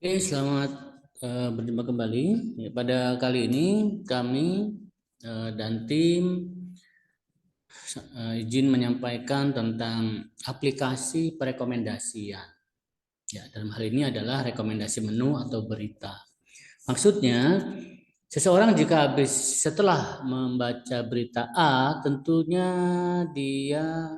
Oke, selamat berjumpa kembali. Ya, pada kali ini kami dan tim izin menyampaikan tentang aplikasi perekomendasian. Ya, dalam hal ini adalah rekomendasi menu atau berita. Maksudnya, seseorang jika setelah membaca berita A, tentunya dia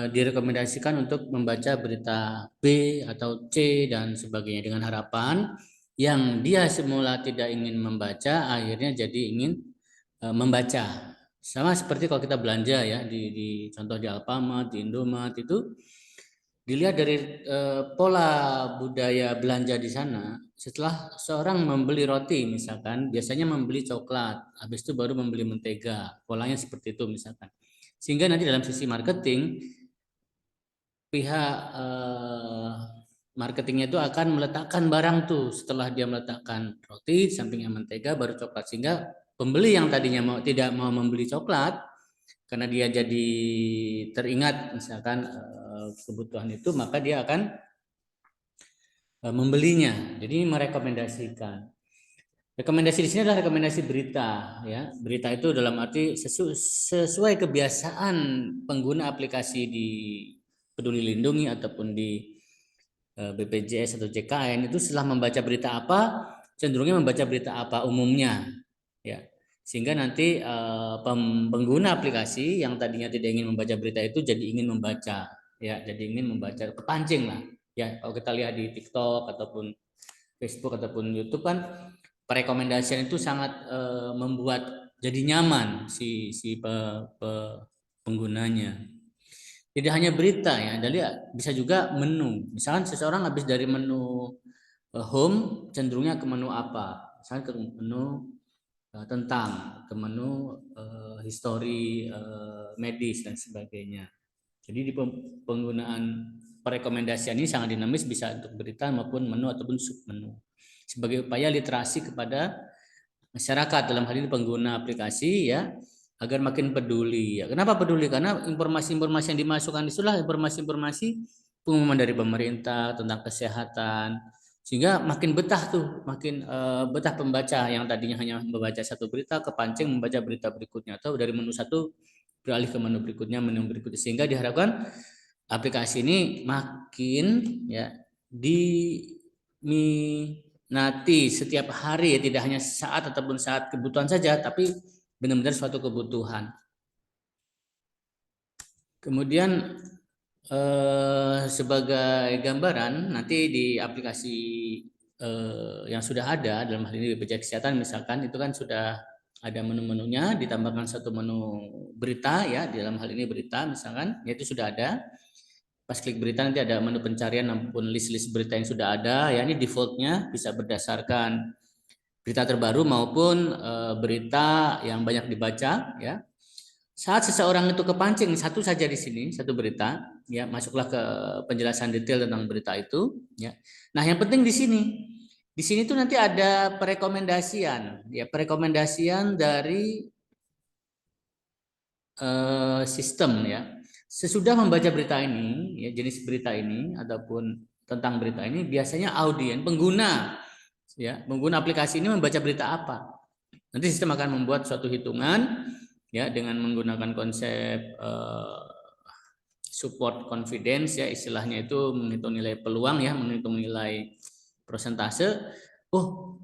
direkomendasikan untuk membaca berita B atau C dan sebagainya dengan harapan yang dia semula tidak ingin membaca akhirnya jadi ingin membaca. Sama seperti kalau kita belanja ya di contoh di Alfamart, di Indomart itu dilihat dari pola budaya belanja di sana. Setelah seorang membeli roti misalkan, biasanya membeli coklat, habis itu baru membeli mentega. Polanya seperti itu misalkan. Sehingga nanti dalam sisi marketing pihak marketingnya itu akan meletakkan barang tuh setelah dia meletakkan roti sampingnya mentega baru coklat sehingga pembeli yang tadinya tidak mau membeli coklat karena dia jadi teringat misalkan kebutuhan itu maka dia akan membelinya. Jadi merekomendasikan. Rekomendasi di sini adalah rekomendasi berita ya. Berita itu dalam arti sesuai kebiasaan pengguna aplikasi di Peduli Lindungi ataupun di BPJS atau JKN itu setelah membaca berita apa cenderungnya membaca berita apa umumnya ya sehingga nanti pengguna aplikasi yang tadinya tidak ingin membaca berita itu jadi ingin membaca ya jadi ingin membaca kepancing lah ya kalau kita lihat di TikTok ataupun Facebook ataupun YouTube kan perekomendasian itu sangat membuat jadi nyaman penggunanya. Tidak hanya berita ya, jadi bisa juga menu. Misalkan seseorang habis dari menu home cenderungnya ke menu apa? Misalkan ke menu tentang, ke menu histori medis dan sebagainya. Jadi di penggunaan perekomendasian ini sangat dinamis bisa untuk berita maupun menu ataupun submenu. Sebagai upaya literasi kepada masyarakat dalam hal ini pengguna aplikasi ya agar makin peduli ya. Kenapa peduli? Karena informasi-informasi yang dimasukkan itulah informasi-informasi pengumuman dari pemerintah tentang kesehatan sehingga makin betah tuh, makin betah pembaca yang tadinya hanya membaca satu berita kepancing membaca berita berikutnya atau dari menu satu beralih ke menu berikutnya, menu berikutnya sehingga diharapkan aplikasi ini makin ya diminati setiap hari ya tidak hanya saat ataupun saat kebutuhan saja tapi benar-benar suatu kebutuhan. Kemudian sebagai gambaran nanti di aplikasi yang sudah ada dalam hal ini BPJS Kesehatan misalkan itu kan sudah ada menu-menunya ditambahkan satu menu berita ya di dalam hal ini berita misalkan ya itu sudah ada. Pas klik berita nanti ada menu pencarian maupun list-list berita yang sudah ada ya ini defaultnya bisa berdasarkan berita terbaru maupun berita yang banyak dibaca ya. Saat seseorang itu kepancing satu saja di sini satu berita ya masuklah ke penjelasan detail tentang berita itu ya. Nah yang penting di sini tuh nanti ada perekomendasian ya perekomendasian dari sistem ya. Sesudah membaca berita ini, ya jenis berita ini ataupun tentang berita ini, biasanya audien pengguna ya pengguna aplikasi ini membaca berita apa. Nanti sistem akan membuat suatu hitungan ya dengan menggunakan konsep support confidence ya istilahnya itu menghitung nilai peluang ya menghitung nilai persentase. Oh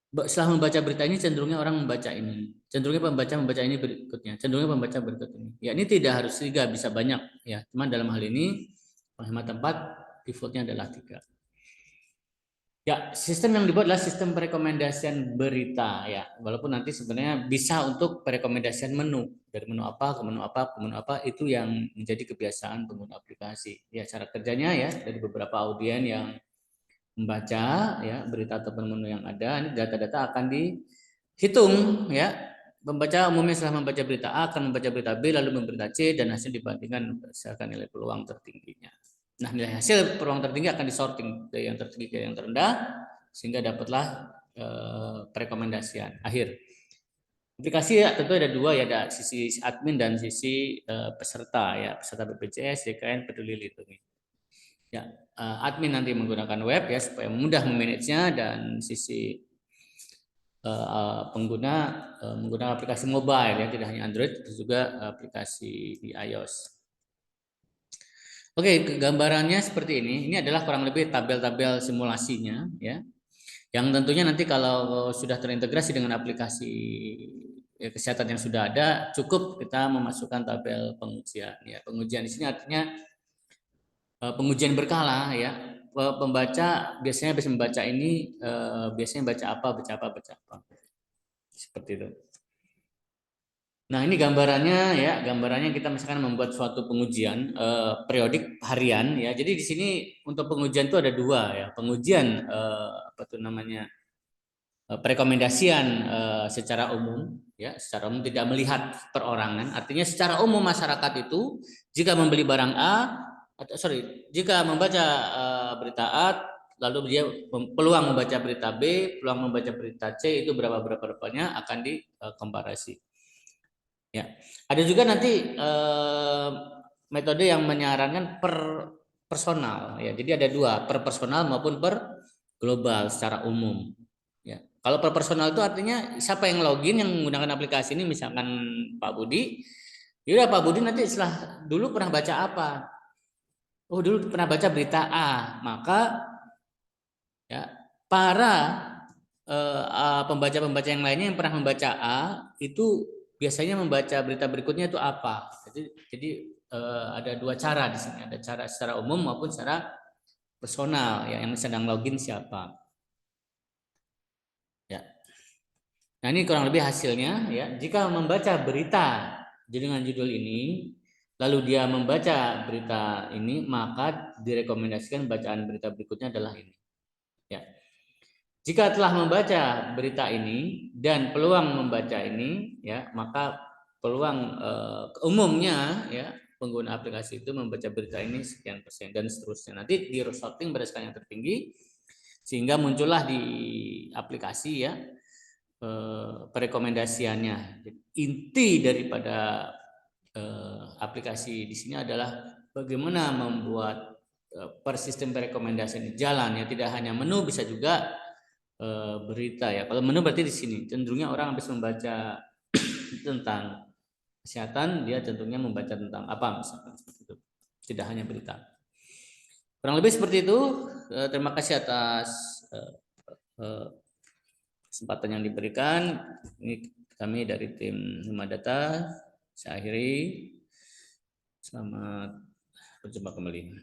setelah membaca berita ini cenderungnya orang membaca ini cenderungnya pembaca membaca ini berikutnya cenderungnya pembaca berikut ini ya ini tidak harus tiga bisa banyak ya cuman dalam hal ini penghemat tempat defaultnya adalah tiga ya sistem yang dibuat adalah sistem perekomendasian berita ya walaupun nanti sebenarnya bisa untuk perekomendasian menu dari menu apa ke menu apa ke menu apa itu yang menjadi kebiasaan pengguna aplikasi ya cara kerjanya ya dari beberapa audien yang membaca ya berita ataupun menu yang ada ini data-data akan dihitung ya pembaca umumnya setelah membaca berita A akan membaca berita B lalu membaca C dan hasil dibandingkan berdasarkan nilai peluang tertingginya. Nah nilai hasil peluang tertinggi akan disorting dari yang tertinggi ke yang terendah sehingga dapatlah perekomendasian akhir. Aplikasi ya tentu ada dua ya ada sisi admin dan sisi peserta ya peserta BPJS, JKN, Peduli Lindungi. Ya, admin nanti menggunakan web ya supaya mudah memanagenya, dan sisi pengguna menggunakan aplikasi mobile ya, tidak hanya Android, tapi juga aplikasi di iOS. Oke, gambarannya seperti ini. Ini adalah kurang lebih tabel-tabel simulasinya ya. Yang tentunya nanti kalau sudah terintegrasi dengan aplikasi kesehatan yang sudah ada, cukup kita memasukkan tabel pengujian ya. Pengujian di sini artinya pengujian berkala ya. Pembaca biasanya bisa membaca ini, biasanya baca apa, baca apa, baca apa. Seperti itu. Nah, ini gambarannya ya, gambarannya kita misalkan membuat suatu pengujian periodik harian ya. Jadi di sini untuk pengujian itu ada dua ya. Pengujian apa tuh namanya? Perekomendasian secara umum ya, secara umum tidak melihat perorangan. Artinya secara umum masyarakat itu jika membeli barang A atau jika membaca berita A, lalu dia peluang membaca berita B, peluang membaca berita C itu berapa-berapanya akan dikomparasi. Ya, ada juga nanti metode yang menyarankan per personal ya. Jadi ada dua, per personal maupun per global secara umum. Ya, kalau per personal itu artinya siapa yang login yang menggunakan aplikasi ini, misalkan Pak Budi. Ya Pak Budi nanti setelah dulu pernah baca apa? Oh dulu pernah baca berita A, maka ya para pembaca-pembaca yang lainnya yang pernah membaca A itu biasanya membaca berita berikutnya itu apa. Jadi ada dua cara di sini, ada cara secara umum maupun secara personal ya, yang sedang login siapa. Ya. Nah, ini kurang lebih hasilnya ya. Jika membaca berita dengan judul ini, lalu dia membaca berita ini, maka direkomendasikan bacaan berita berikutnya adalah ini. Ya. Jika telah membaca berita ini dan peluang membaca ini, ya, maka peluang umumnya ya pengguna aplikasi itu membaca berita ini sekian persen dan seterusnya. Nanti di sorting berdasarkan yang tertinggi sehingga muncullah di aplikasi ya perekomendasiannya. Inti daripada aplikasi di sini adalah bagaimana membuat per sistem perekomendasi ini jalan ya, tidak hanya menu, bisa juga berita ya. Kalau menu berarti di sini cenderungnya orang habis membaca tentang kesehatan, dia cenderungnya membaca tentang apa misalkan seperti itu. Tidak hanya berita. Kurang lebih seperti itu. Terima kasih atas kesempatan yang diberikan. Ini kami dari tim Humadata. Saya akhiri. Selamat berjumpa kembali.